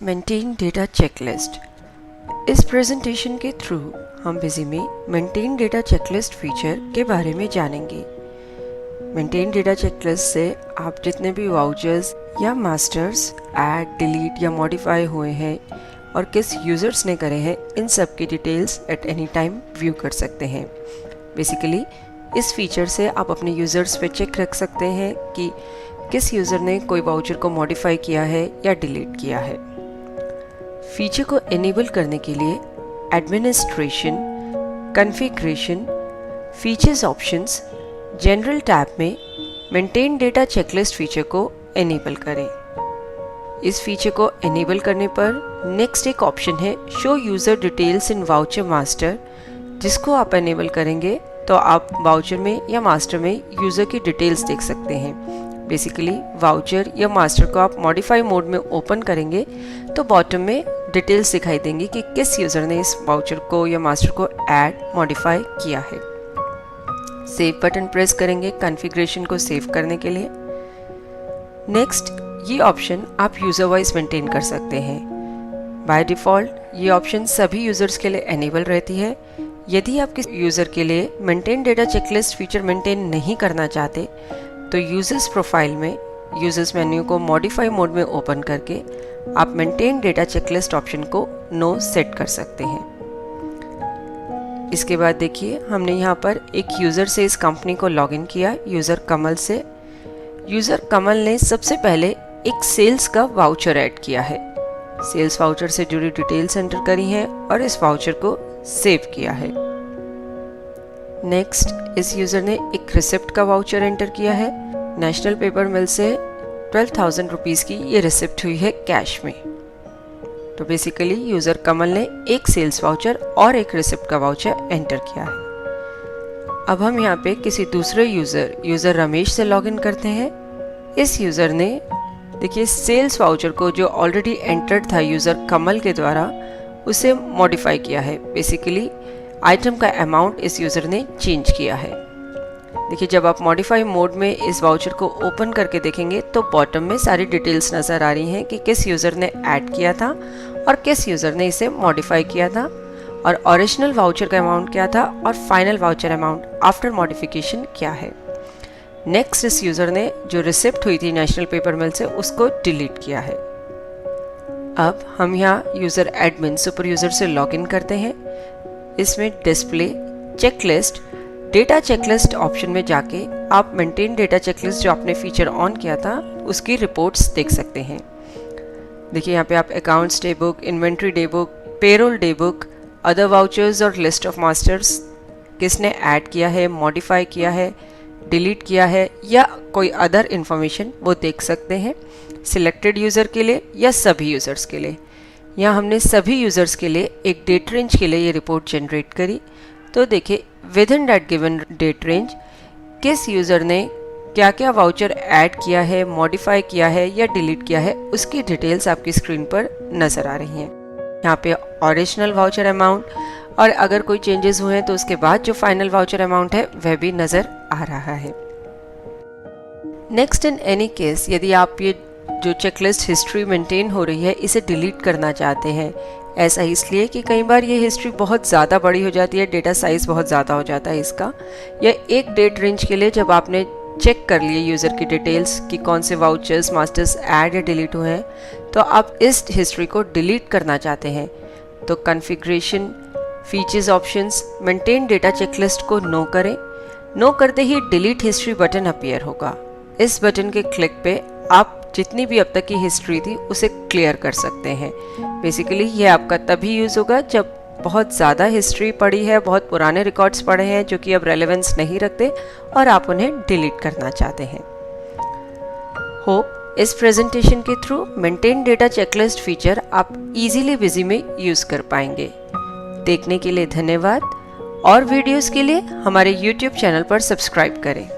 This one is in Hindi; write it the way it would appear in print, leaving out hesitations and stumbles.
Maintain data checklist. इस प्रेजेंटेशन के थ्रू हम बिजी में मेंटेन डेटा चेकलिस्ट फीचर के बारे में जानेंगे। मेंटेन डेटा चेकलिस्ट से आप जितने भी वाउचर्स या मास्टर्स ऐड, डिलीट या मॉडिफाई हुए हैं और किस यूज़र्स ने करे हैं, इन सब की details at any time view कर सकते हैं। बेसिकली इस फीचर से आप अपने यूज़र्स पे चेक रख सकते हैं कि किस यूज़र ने कोई वाउचर को मॉडिफाई किया है या डिलीट किया है। फीचर को एनेबल करने के लिए administration, configuration, features options, general tab में मेंटेन डेटा चेकलिस्ट फीचर को एनेबल करें। इस फीचर को एनेबल करने पर नेक्स्ट एक ऑप्शन है show user details in voucher master, जिसको आप एनेबल करेंगे तो आप वाउचर में या मास्टर में यूज़र की डिटेल्स देख सकते हैं। बेसिकली वाउचर या मास्टर को आप मॉडिफाई मोड में ओपन करेंगे तो बॉटम में डिटेल्स दिखाई देंगी कि किस यूज़र ने इस वाउचर को या मास्टर को ऐड, मॉडिफाई किया है। सेव बटन प्रेस करेंगे कॉन्फ़िगरेशन को सेव करने के लिए। नेक्स्ट, ये ऑप्शन आप यूज़र वाइज मेंटेन कर सकते हैं। बाय डिफ़ॉल्ट ये ऑप्शन सभी यूज़र्स के लिए एनेबल रहती है। यदि आप किसी यूज़र के लिए maintain data checklist feature maintain नहीं करना चाहते तो यूज़र्स प्रोफाइल में यूज़र्स मेन्यू को मॉडिफाई मोड में ओपन करके आप मेंटेन डेटा चेकलिस्ट ऑप्शन को नो सेट कर सकते हैं। इसके बाद देखिए, हमने यहाँ पर एक यूज़र से इस कंपनी को लॉगिन किया, यूज़र कमल से। यूज़र कमल ने सबसे पहले एक सेल्स का वाउचर ऐड किया है। सेल्स वाउचर से जुड़ी डिटेल्स एंटर करी हैं और इस वाउचर को सेव किया है। नेक्स्ट, इस यूज़र ने एक रिसिप्ट का वाउचर एंटर किया है। नेशनल पेपर मिल से 12,000 रुपीज़ की ये रिसिप्ट हुई है कैश में। तो बेसिकली यूज़र कमल ने एक सेल्स वाउचर और एक रिसिप्ट का वाउचर एंटर किया है। अब हम यहाँ पे किसी दूसरे यूज़र रमेश से लॉगिन करते हैं। इस यूज़र ने देखिए सेल्स वाउचर को जो ऑलरेडी एंटर्ड था यूज़र कमल के द्वारा, उसे मॉडिफाई किया है। बेसिकली आइटम का अमाउंट इस यूज़र ने चेंज किया है। देखिए, जब आप मॉडिफाई मोड में इस वाउचर को ओपन करके देखेंगे तो बॉटम में सारी डिटेल्स नज़र आ रही हैं कि किस यूज़र ने ऐड किया था और किस यूज़र ने इसे मॉडिफाई किया था, और ओरिजिनल वाउचर का अमाउंट क्या था और final voucher amount after modification क्या है। नेक्स्ट, इस यूज़र ने जो रिसिप्ट हुई थी नेशनल पेपर मिल से, उसको डिलीट किया है। अब हम यहाँ यूज़र एडमिन सुपर यूज़र से लॉगिन करते हैं। इसमें display checklist data checklist option में जाके आप मेंटेन डेटा चेकलिस्ट जो आपने फीचर ऑन किया था उसकी रिपोर्ट्स देख सकते हैं। देखिए, यहाँ पे आप accounts day book, inventory day book, payroll day book, other vouchers और लिस्ट ऑफ मास्टर्स किसने ऐड किया है, मॉडिफाई किया है, डिलीट किया है या कोई अदर इन्फॉर्मेशन वो देख सकते हैं। सिलेक्टेड यूज़र के लिए या सभी यूज़र्स के लिए। यहाँ हमने सभी यूज़र्स के लिए एक डेट रेंज के लिए ये रिपोर्ट जनरेट करी। तो देखिए, within that given date range किस यूज़र ने क्या क्या वाउचर ऐड किया है, मॉडिफाई किया है या डिलीट किया है, उसकी डिटेल्स आपकी स्क्रीन पर नज़र आ रही हैं। यहाँ पे ओरिजिनल वाउचर अमाउंट और अगर कोई चेंजेस हुए हैं तो उसके बाद जो फाइनल वाउचर अमाउंट है वह भी नज़र आ रहा है। नेक्स्ट, इन एनी केस यदि आप ये जो चेकलिस्ट हिस्ट्री मेंटेन हो रही है इसे डिलीट करना चाहते हैं, ऐसा इसलिए कि कई बार ये हिस्ट्री बहुत ज़्यादा बड़ी हो जाती है, डेटा साइज़ बहुत ज़्यादा हो जाता है इसका, या एक डेट रेंज के लिए जब आपने चेक कर लिए यूज़र की डिटेल्स कि कौन से वाउचर्स, मास्टर्स ऐड या डिलीट हुए हैं, तो आप इस हिस्ट्री को डिलीट करना चाहते हैं तो configuration, features options, maintain data checklist को नो करें। नो करते ही डिलीट हिस्ट्री बटन अपीयर होगा। इस बटन के क्लिक पे आप जितनी भी अब तक की हिस्ट्री थी उसे क्लियर कर सकते हैं। बेसिकली ये आपका तभी यूज़ होगा जब बहुत ज़्यादा हिस्ट्री पड़ी है, बहुत पुराने रिकॉर्ड्स पड़े हैं जो कि अब रेलेवेंस नहीं रखते और आप उन्हें डिलीट करना चाहते हैं। होप इस प्रेजेंटेशन के through maintain data checklist feature आप इजीली बिजी में यूज़ कर पाएंगे। देखने के लिए धन्यवाद और वीडियोस के लिए हमारे YouTube चैनल पर सब्सक्राइब करें।